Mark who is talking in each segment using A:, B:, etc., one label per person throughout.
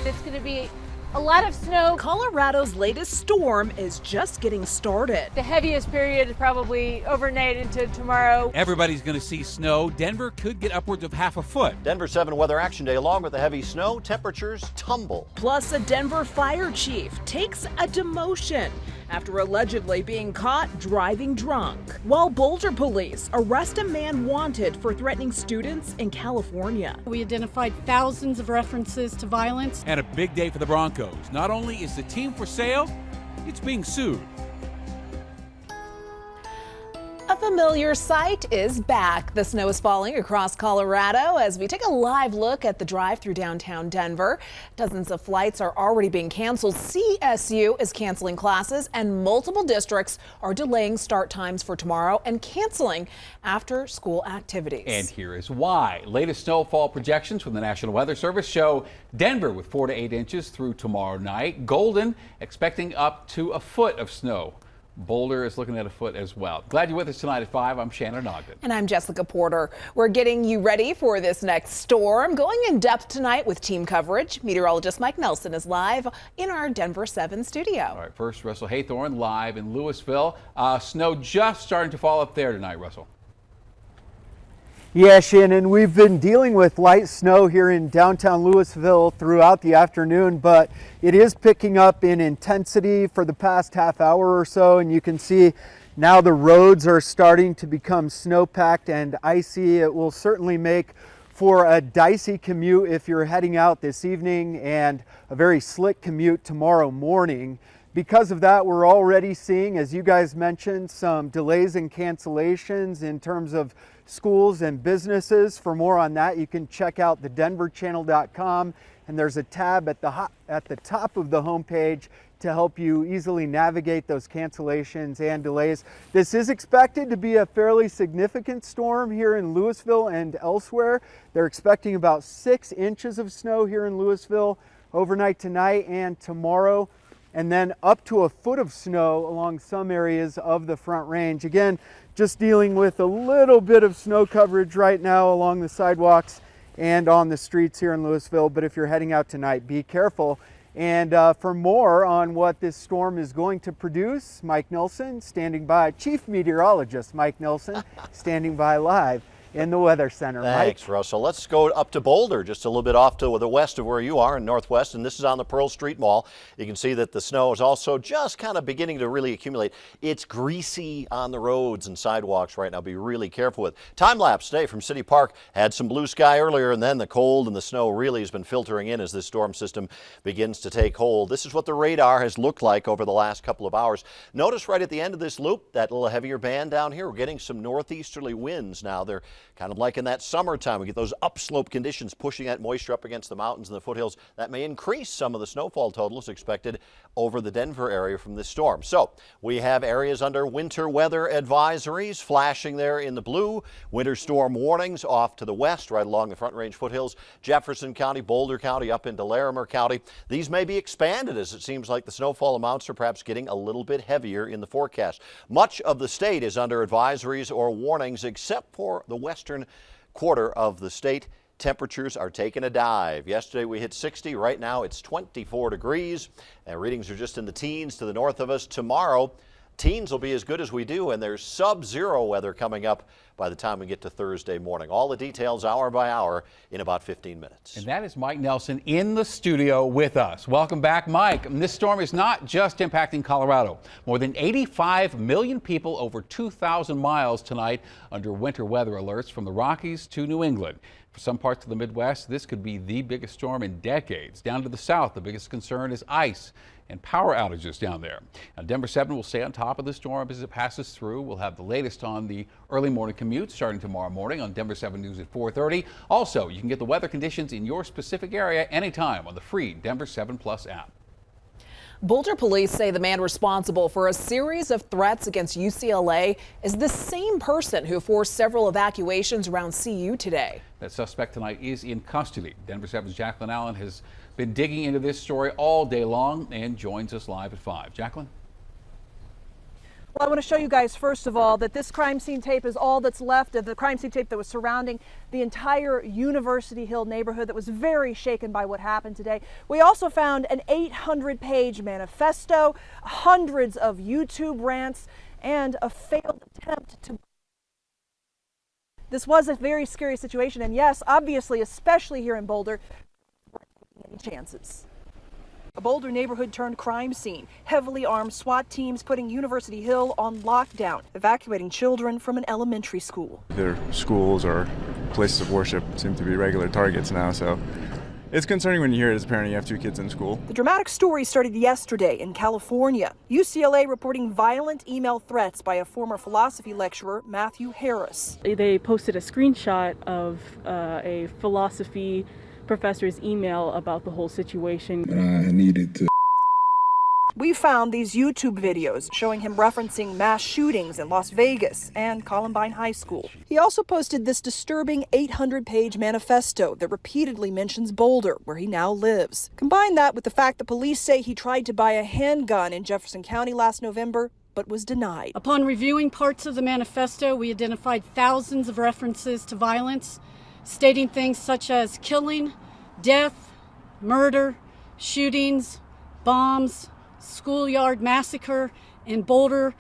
A: It's going to be a lot of snow.
B: Colorado's latest storm is just getting started.
A: The heaviest period is probably overnight into tomorrow.
C: Everybody's going to see snow. Denver could get upwards of half a foot.
D: Denver 7 Weather Action Day, along with the heavy snow, temperatures tumble.
B: Plus, a Denver fire chief takes a demotion after allegedly being caught driving drunk. While Boulder police arrest a man wanted for threatening students in California.
E: We identified thousands of references to violence.
C: And a big day for the Broncos. Not only is the team for sale, it's being sued.
B: A familiar sight is back. The snow is falling across Colorado as we take a live look at the drive through downtown Denver. Dozens of flights are already being canceled. CSU is canceling classes and multiple districts are delaying start times for tomorrow and canceling after school activities.
F: And here is why. Latest snowfall projections from the National Weather Service show Denver with 4 to 8 inches through tomorrow night. Golden expecting up to a foot of snow. Boulder is looking at a foot as well. Glad you're with us tonight at 5. I'm Shannon Ogden.
B: And I'm Jessica Porter. We're getting you ready for this next storm. Going in depth tonight with team coverage. Meteorologist Mike Nelson is live in our Denver 7 studio.
F: All right, first Russell Haythorne live in Louisville. Snow just starting to fall up there tonight, Russell.
G: Yeah, Shannon, we've been dealing with light snow here in downtown Louisville throughout the afternoon, but it is picking up in intensity for the past half hour or so, and you can see now the roads are starting to become snow-packed and icy. It will certainly make for a dicey commute if you're heading out this evening and a very slick commute tomorrow morning. Because of that, we're already seeing, as you guys mentioned, some delays and cancellations in terms of schools and businesses. For more on that, you can check out thedenverchannel.com, and there's a tab at the top of the homepage to help you easily navigate those cancellations and delays. This is expected to be a fairly significant storm here in Louisville and elsewhere. They're expecting about 6 inches of snow here in Louisville overnight tonight and tomorrow, and then up to a foot of snow along some areas of the Front Range. Again, just dealing with a little bit of snow coverage right now along the sidewalks and on the streets here in Louisville, but if you're heading out tonight, be careful. And for more on what this storm is going to produce, Mike Nelson standing by, Chief Meteorologist Mike Nelson standing by live in the Weather Center.
D: Thanks,
G: Mike.
D: Russell. Let's go up to Boulder, just a little bit off to the west of where you are in Northwest, and this is on the Pearl Street Mall. You can see that the snow is also just kind of beginning to really accumulate. It's greasy on the roads and sidewalks right now. Be really careful with. Time lapse today from City Park. Had some blue sky earlier, and then the cold and the snow really has been filtering in as this storm system begins to take hold. This is what the radar has looked like over the last couple of hours. Notice right at the end of this loop, that little heavier band down here. We're getting some northeasterly winds now. They're kind of like in that summertime. We get those upslope conditions pushing that moisture up against the mountains and the foothills. That may increase some of the snowfall totals expected over the Denver area from this storm. So we have areas under winter weather advisories flashing there in the blue. Winter storm warnings off to the west, right along the Front Range foothills. Jefferson County, Boulder County, up into Larimer County. These may be expanded as it seems like the snowfall amounts are perhaps getting a little bit heavier in the forecast. Much of the state is under advisories or warnings except for the western quarter of the state. Temperatures are taking a dive. Yesterday we hit 60. Right now it's 24 degrees. And readings are just in the teens to the north of us. Tomorrow, teens will be as good as we do, and there's sub-zero weather coming up by the time we get to Thursday morning. All the details hour by hour in about 15 minutes.
F: And that is Mike Nelson in the studio with us. Welcome back, Mike. And this storm is not just impacting Colorado. More than 85 million people over 2,000 miles tonight under winter weather alerts from the Rockies to New England. For some parts of the Midwest, this could be the biggest storm in decades. Down to the south, the biggest concern is ice and power outages down there. Now, Denver 7 will stay on top of the storm as it passes through. We'll have the latest on the early morning commute starting tomorrow morning on Denver 7 News at 4:30. Also, you can get the weather conditions in your specific area anytime on the free Denver 7 Plus app.
B: Boulder police say the man responsible for a series of threats against UCLA is the same person who forced several evacuations around CU today.
F: That suspect tonight is in custody. Denver 7's Jacqueline Allen has been digging into this story all day long and joins us live at 5. Jacqueline?
A: Well, I want to show you guys, first of all, that this crime scene tape is all that's left of the crime scene tape that was surrounding the entire University Hill neighborhood that was very shaken by what happened today. We also found an 800-page manifesto, hundreds of YouTube rants, and a failed attempt to... This was a very scary situation, and yes, obviously, especially here in Boulder, we're not taking any chances. A Boulder neighborhood turned crime scene. Heavily armed SWAT teams putting University Hill on lockdown, evacuating children from an elementary school.
H: Their schools or places of worship seem to be regular targets now, so it's concerning when you hear it as a parent you have 2 kids in school.
A: The dramatic story started yesterday in California. UCLA reporting violent email threats by a former philosophy lecturer, Matthew Harris.
I: They posted a screenshot of a philosophy professor's email about the whole situation.
J: I needed to.
A: We found these YouTube videos showing him referencing mass shootings in Las Vegas and Columbine High School. He also posted this disturbing 800-page manifesto that repeatedly mentions Boulder, where he now lives. Combine that with the fact that police say he tried to buy a handgun in Jefferson County last November, but was denied.
E: Upon reviewing parts of the manifesto, we identified thousands of references to violence, stating things such as killing, death, murder, shootings, bombs, schoolyard massacre in Boulder,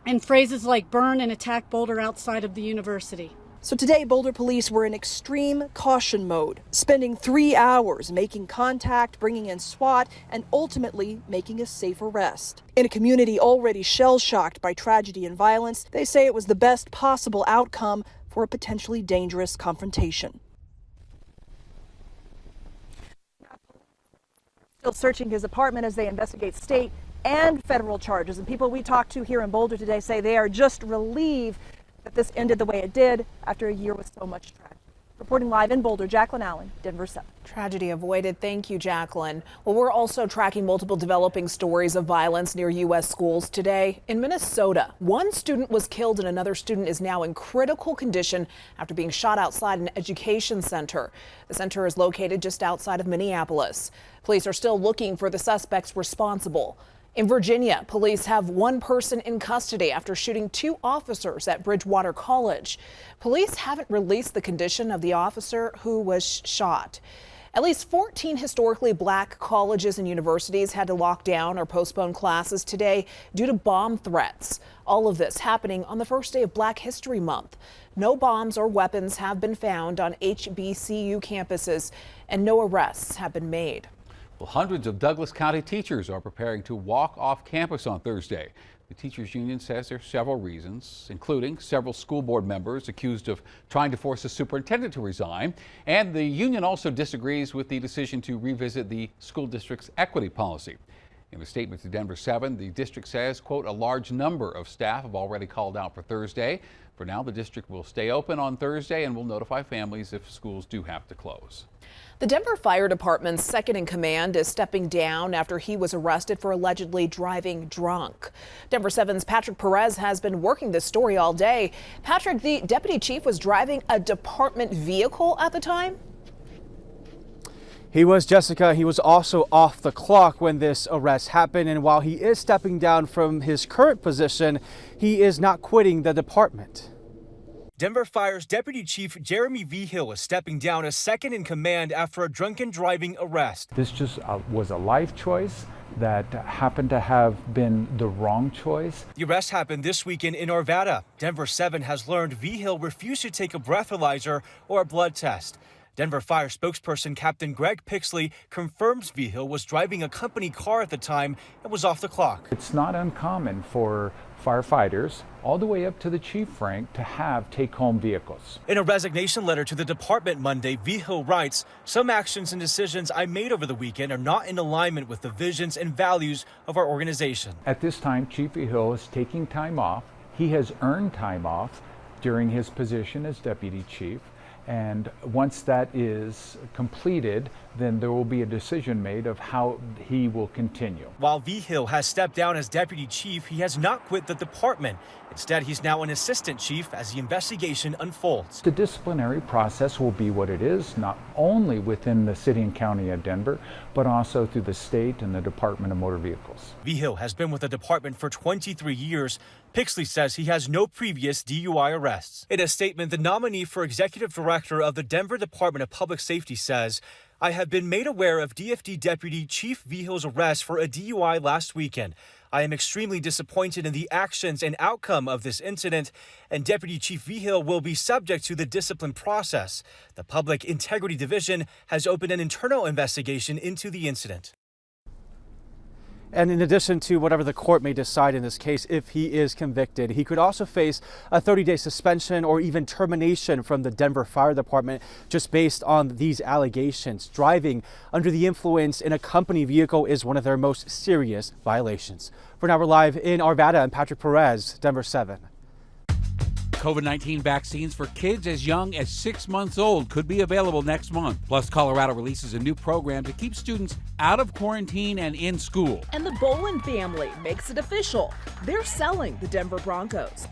E: and phrases like burn and attack Boulder outside of the university.
A: So today, Boulder police were in extreme caution mode, spending 3 hours making contact, bringing in SWAT, and ultimately making a safe arrest. In a community already shell-shocked by tragedy and violence, they say it was the best possible outcome for a potentially dangerous confrontation. Still searching his apartment as they investigate state and federal charges. And people we talked to here in Boulder today say they are just relieved that this ended the way it did after a year with so much tragedy. Reporting live in Boulder, Jacqueline Allen, Denver 7.
B: Tragedy avoided. Thank you, Jacqueline. Well, we're also tracking multiple developing stories of violence near U.S. schools today. In Minnesota, one student was killed and another student is now in critical condition after being shot outside an education center. The center is located just outside of Minneapolis. Police are still looking for the suspects responsible. In Virginia, police have one person in custody after shooting 2 officers at Bridgewater College. Police haven't released the condition of the officer who was shot. At least 14 historically black colleges and universities had to lock down or postpone classes today due to bomb threats. All of this happening on the first day of Black History Month. No bombs or weapons have been found on HBCU campuses, and no arrests have been made.
F: Well, hundreds of Douglas County teachers are preparing to walk off campus on Thursday. The teachers union says there are several reasons, including several school board members accused of trying to force the superintendent to resign. And the union also disagrees with the decision to revisit the school district's equity policy. In a statement to Denver 7, the district says, quote, a large number of staff have already called out for Thursday. For now, the district will stay open on Thursday and will notify families if schools do have to close.
B: The Denver Fire Department's second in command is stepping down after he was arrested for allegedly driving drunk. Denver 7's Patrick Perez has been working this story all day. Patrick, the deputy chief was driving a department vehicle at the time?
K: He was, Jessica. He was also off the clock when this arrest happened. And while he is stepping down from his current position, he is not quitting the department.
L: Denver Fire's Deputy Chief Jeremy Vigil is stepping down as second in command after a drunken driving arrest.
M: This just was a life choice that happened to have been the wrong choice.
L: The arrest happened this weekend in Arvada. Denver 7 has learned Vigil refused to take a breathalyzer or a blood test. Denver Fire spokesperson Captain Greg Pixley confirms Vigil was driving a company car at the time and was off the clock.
M: It's not uncommon for firefighters, all the way up to the chief rank, to have take-home vehicles.
L: In a resignation letter to the department Monday, Vigil writes, some actions and decisions I made over the weekend are not in alignment with the visions and values of our organization.
M: At this time, Chief Vigil is taking time off. He has earned time off during his position as deputy chief, And once that is completed, then there will be a decision made of how he will continue.
L: While Vigil has stepped down as deputy chief, he has not quit the department. Instead, he's now an assistant chief as the investigation unfolds.
M: The disciplinary process will be what it is, not only within the city and county of Denver, but also through the state and the Department of Motor Vehicles.
L: Vigil has been with the department for 23 years. Pixley says he has no previous DUI arrests. In a statement, the nominee for executive director of the Denver Department of Public Safety says, "I have been made aware of DFD Deputy Chief Vigil's arrest for a DUI last weekend. I am extremely disappointed in the actions and outcome of this incident, and Deputy Chief Vigil will be subject to the discipline process. The Public Integrity Division has opened an internal investigation into the incident."
K: And in addition to whatever the court may decide in this case, if he is convicted, he could also face a 30-day suspension or even termination from the Denver Fire Department just based on these allegations. Driving under the influence in a company vehicle is one of their most serious violations. For now, we're live in Arvada. I'm Patrick Perez, Denver 7.
C: COVID-19 vaccines for kids as young as 6 months old could be available next month. Plus, Colorado releases a new program to keep students out of quarantine and in school.
J: And the Bolin family makes it official. They're selling the Denver Broncos.